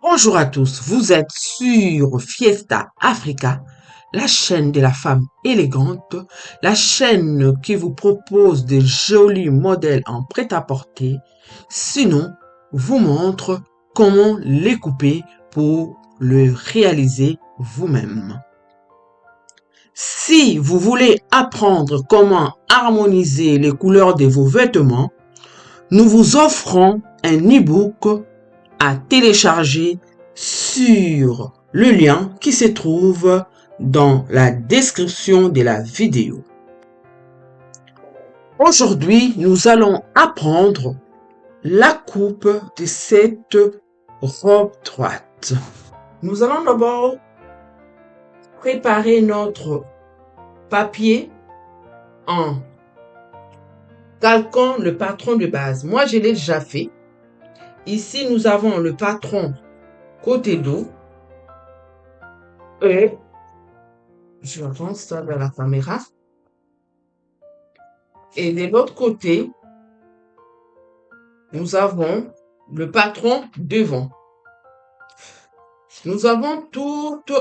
Bonjour à tous, vous êtes sur Fiesta Africa, la chaîne de la femme élégante, la chaîne qui vous propose de jolis modèles en prêt-à-porter, sinon vous montre comment les couper pour le réaliser vous-même. Si vous voulez apprendre comment harmoniser les couleurs de vos vêtements, nous vous offrons un e-book à télécharger sur le lien qui se trouve dans la description de la vidéo. Aujourd'hui, nous allons apprendre la coupe de cette robe droite. Nous allons d'abord préparer notre papier en calquant le patron de base. Moi, je l'ai déjà fait. Ici, nous avons le patron côté dos. Et je avance ça vers la caméra. Et de l'autre côté, nous avons le patron devant. Nous avons toutes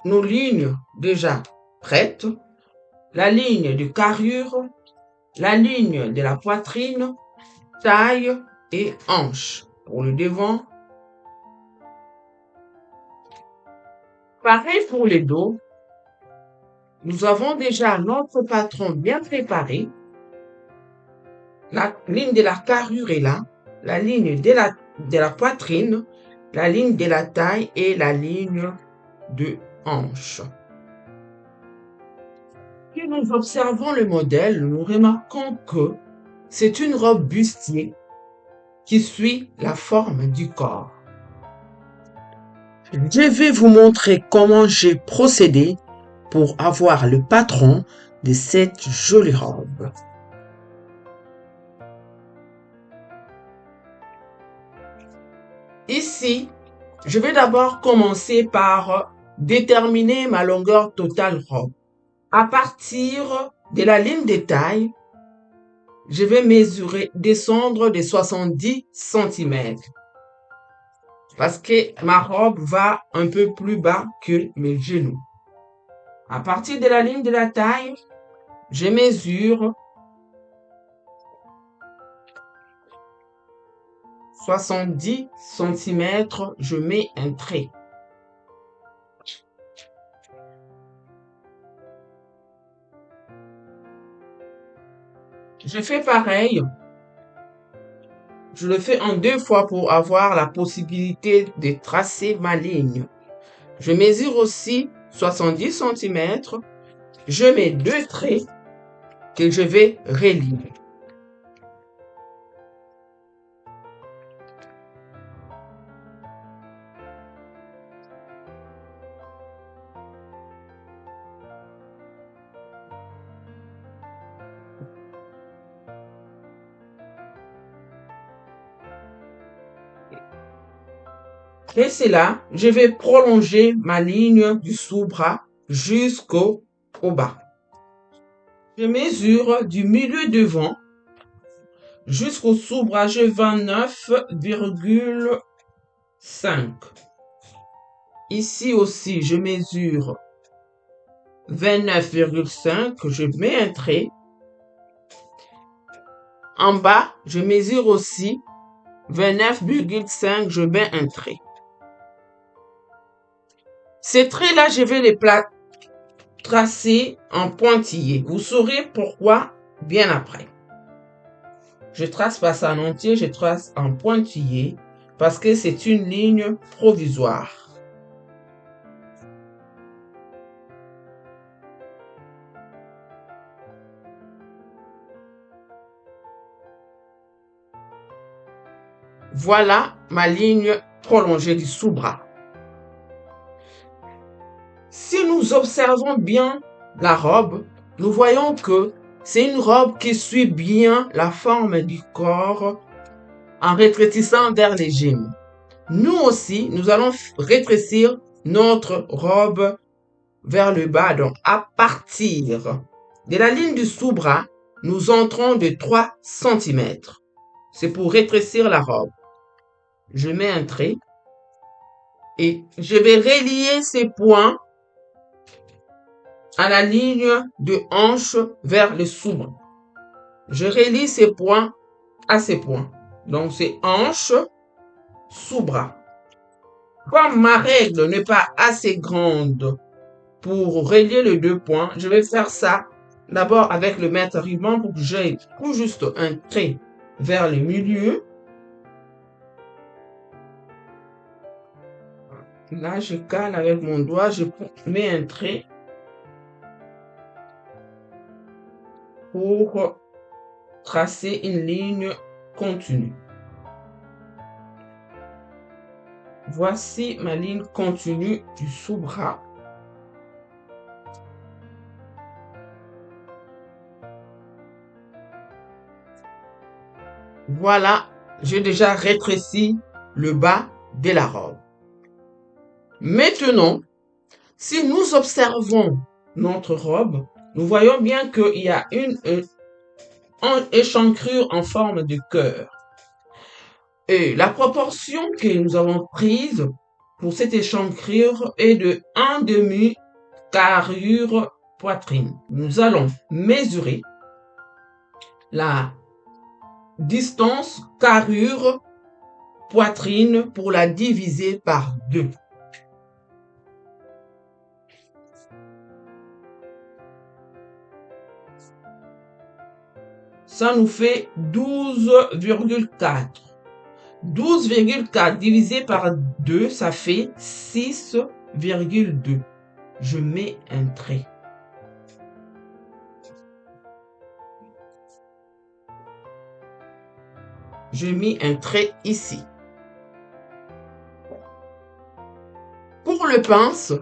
nos lignes déjà prêtes. La ligne de carrure, la ligne de la poitrine, taille et hanche pour le devant. Pareil pour les dos. Nous avons déjà notre patron bien préparé. La ligne de la carrure est là, la ligne de la poitrine, la ligne de la taille et la ligne de hanche. Si nous observons le modèle, nous remarquons que c'est une robe bustier qui suit la forme du corps. Je vais vous montrer comment j'ai procédé pour avoir le patron de cette jolie robe. Ici, je vais d'abord commencer par déterminer ma longueur totale robe. À partir de la ligne de taille, je vais descendre de 70 cm. Parce que ma robe va un peu plus bas que mes genoux. À partir de la ligne de la taille, je mesure 70 cm, je mets un trait. Je fais pareil. Je le fais en 2 fois pour avoir la possibilité de tracer ma ligne. Je mesure aussi 70 cm. Je mets 2 traits que je vais relier. Et c'est là, je vais prolonger ma ligne du sous-bras jusqu'au bas. Je mesure du milieu devant jusqu'au sous-bras, je 29,5. Ici aussi, je mesure 29,5, je mets un trait. En bas, je mesure aussi 29,5, je mets un trait. Ces traits-là, je vais les tracer en pointillés. Vous saurez pourquoi bien après. Je trace pas ça en entier, je trace en pointillé parce que c'est une ligne provisoire. Voilà ma ligne prolongée du sous-bras. Si nous observons bien la robe, nous voyons que c'est une robe qui suit bien la forme du corps en rétrécissant vers les genoux. Nous aussi, nous allons rétrécir notre robe vers le bas. Donc, à partir de la ligne du sous-bras, nous entrons de 3 cm. C'est pour rétrécir la robe. Je mets un trait. Et je vais relier ces points à la ligne de hanche vers le sous-bras. Je relie ces points à ces points. Donc, c'est hanche, sous-bras. Comme ma règle n'est pas assez grande pour relier les deux points, je vais faire ça d'abord avec le mètre ruban pour que j'aille tout juste un trait vers le milieu. Là, je cale avec mon doigt, je mets un trait pour tracer une ligne continue. Voici ma ligne continue du sous-bras. Voilà, j'ai déjà rétréci le bas de la robe. Maintenant, si nous observons notre robe, nous voyons bien qu'il y a une échancrure en forme de cœur. Et la proportion que nous avons prise pour cette échancrure est de 1/2 carrure poitrine. Nous allons mesurer la distance carrure poitrine pour la diviser par 2. Ça nous fait 12,4. 12,4 divisé par 2, ça fait 6,2. Je mets un trait. J'ai mis un trait ici. Pour le pince,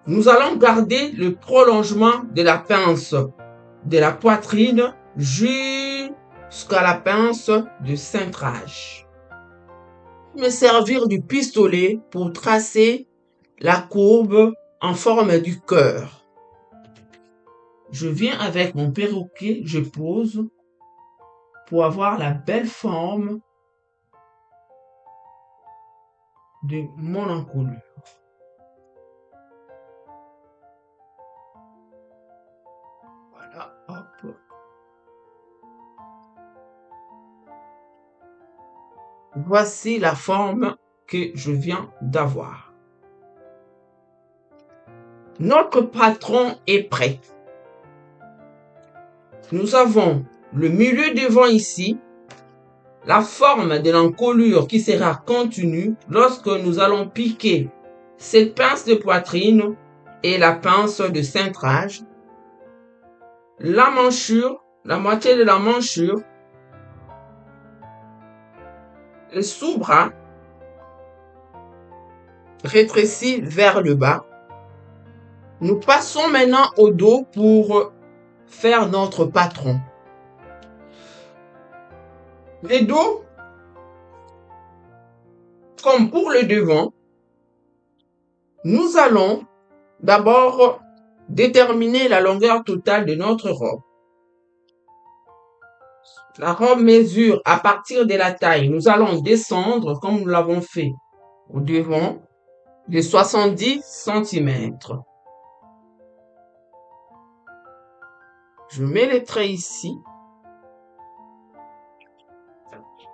nous allons garder le prolongement de la pince de la poitrine jusqu'à la pince de cintrage. Me servir du pistolet pour tracer la courbe en forme du cœur. Je viens avec mon perroquet, je pose pour avoir la belle forme de mon encolure. Voilà, hop. Voici la forme que je viens d'avoir. Notre patron est prêt. Nous avons le milieu devant ici, la forme de l'encolure qui sera continue lorsque nous allons piquer cette pince de poitrine et la pince de cintrage, la manchure, la moitié de la manchure, le sous-bras rétréci vers le bas. Nous passons maintenant au dos pour faire notre patron. Le dos, comme pour le devant, nous allons d'abord déterminer la longueur totale de notre robe. La robe mesure à partir de la taille. Nous allons descendre, comme nous l'avons fait au devant, de 70 cm. Je mets les traits ici.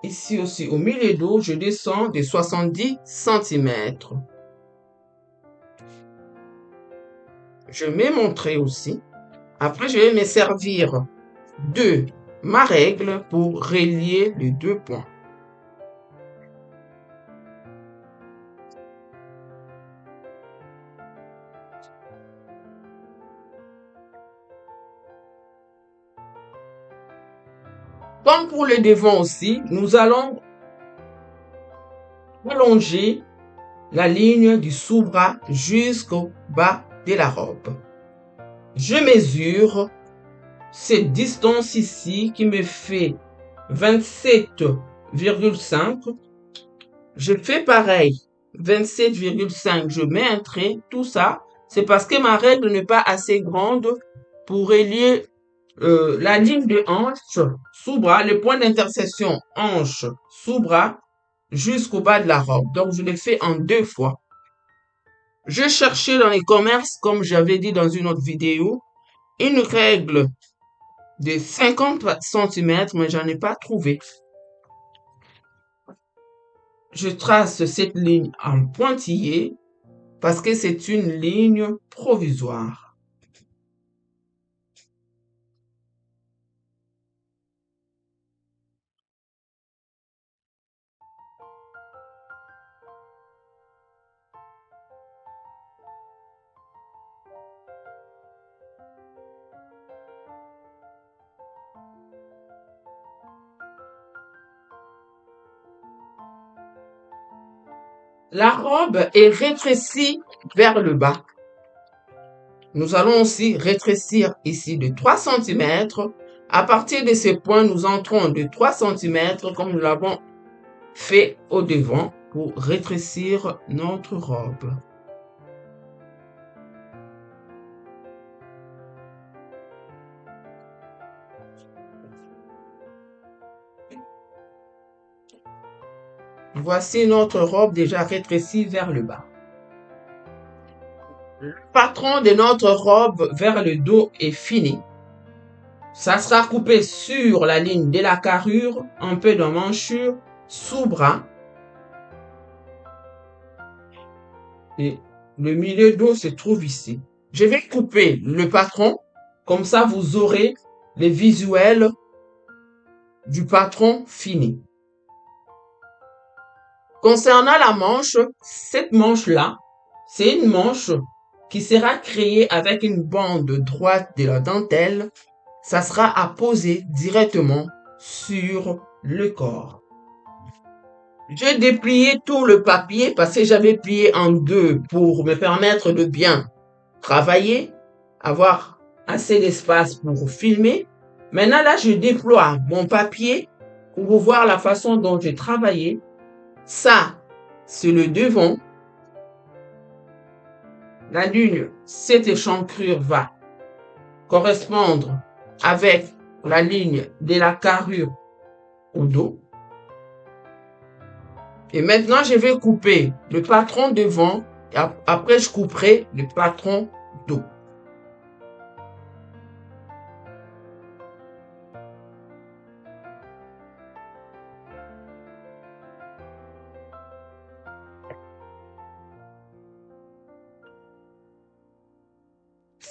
Ici aussi, au milieu dos, je descends de 70 cm. Je mets mon trait aussi. Après, je vais me servir de ma règle pour relier les deux points. Comme pour le devant aussi, nous allons allonger la ligne du sous-bras jusqu'au bas de la robe. Je mesure cette distance ici qui me fait 27,5. Je fais pareil, 27,5. Je mets un trait, tout ça. C'est parce que ma règle n'est pas assez grande pour relier la ligne de hanche, sous-bras, le point d'intersection hanche, sous-bras, jusqu'au bas de la robe. Donc, je le fais en 2 fois. Je cherchais dans les commerces, comme j'avais dit dans une autre vidéo, une règle de 50 centimètres, mais j'en ai pas trouvé. Je trace cette ligne en pointillé parce que c'est une ligne provisoire. La robe est rétrécie vers le bas. Nous allons aussi rétrécir ici de 3 centimètres. À partir de ce point, nous entrons de 3 centimètres comme nous l'avons fait au devant pour rétrécir notre robe. Voici notre robe déjà rétrécie vers le bas. Le patron de notre robe vers le dos est fini. Ça sera coupé sur la ligne de la carrure, un peu d'emmanchure, sous bras. Et le milieu dos se trouve ici. Je vais couper le patron, comme ça vous aurez les visuels du patron fini. Concernant la manche, cette manche-là, c'est une manche qui sera créée avec une bande droite de la dentelle. Ça sera à poser directement sur le corps. J'ai déplié tout le papier parce que j'avais plié en deux pour me permettre de bien travailler, avoir assez d'espace pour filmer. Maintenant, là, je déploie mon papier pour vous voir la façon dont j'ai travaillé. Ça, c'est le devant. La ligne, cette échancrure va correspondre avec la ligne de la carrure au dos. Et maintenant, je vais couper le patron devant et après, je couperai le patron dos.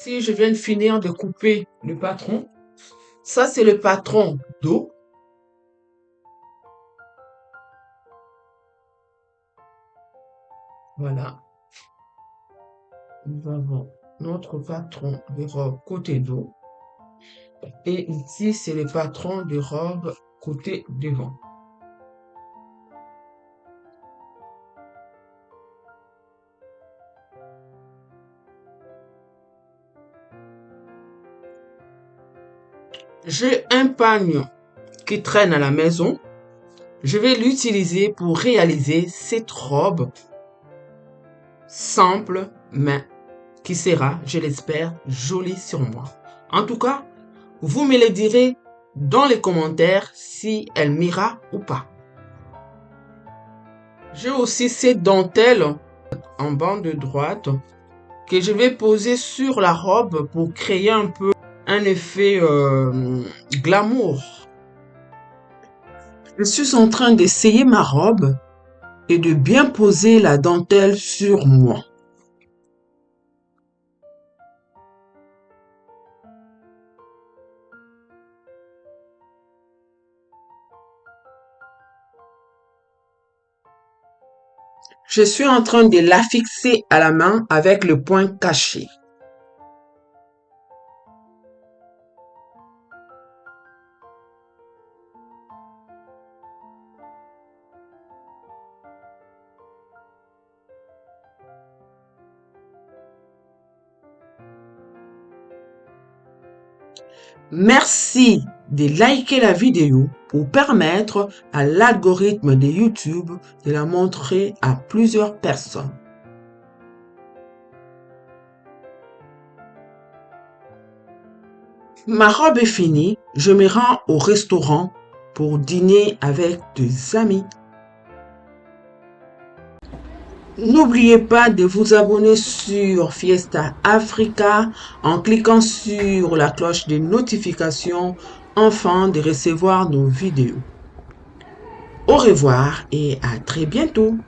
Si je viens de finir de couper le patron, ça c'est le patron dos. Voilà. Nous avons notre patron de robe côté dos. Et ici, c'est le patron de robe côté devant. J'ai un pagne qui traîne à la maison. Je vais l'utiliser pour réaliser cette robe simple, mais qui sera, je l'espère, jolie sur moi. En tout cas, vous me le direz dans les commentaires si elle m'ira ou pas. J'ai aussi cette dentelle en bande droite que je vais poser sur la robe pour créer un peu un effet glamour. Je suis en train d'essayer ma robe et de bien poser la dentelle sur moi. Je suis en train de la fixer à la main avec le point caché. Merci de liker la vidéo pour permettre à l'algorithme de YouTube de la montrer à plusieurs personnes. Ma robe est finie, je me rends au restaurant pour dîner avec des amis. N'oubliez pas de vous abonner sur Fiesta Africa en cliquant sur la cloche de notification afin de recevoir nos vidéos. Au revoir et à très bientôt.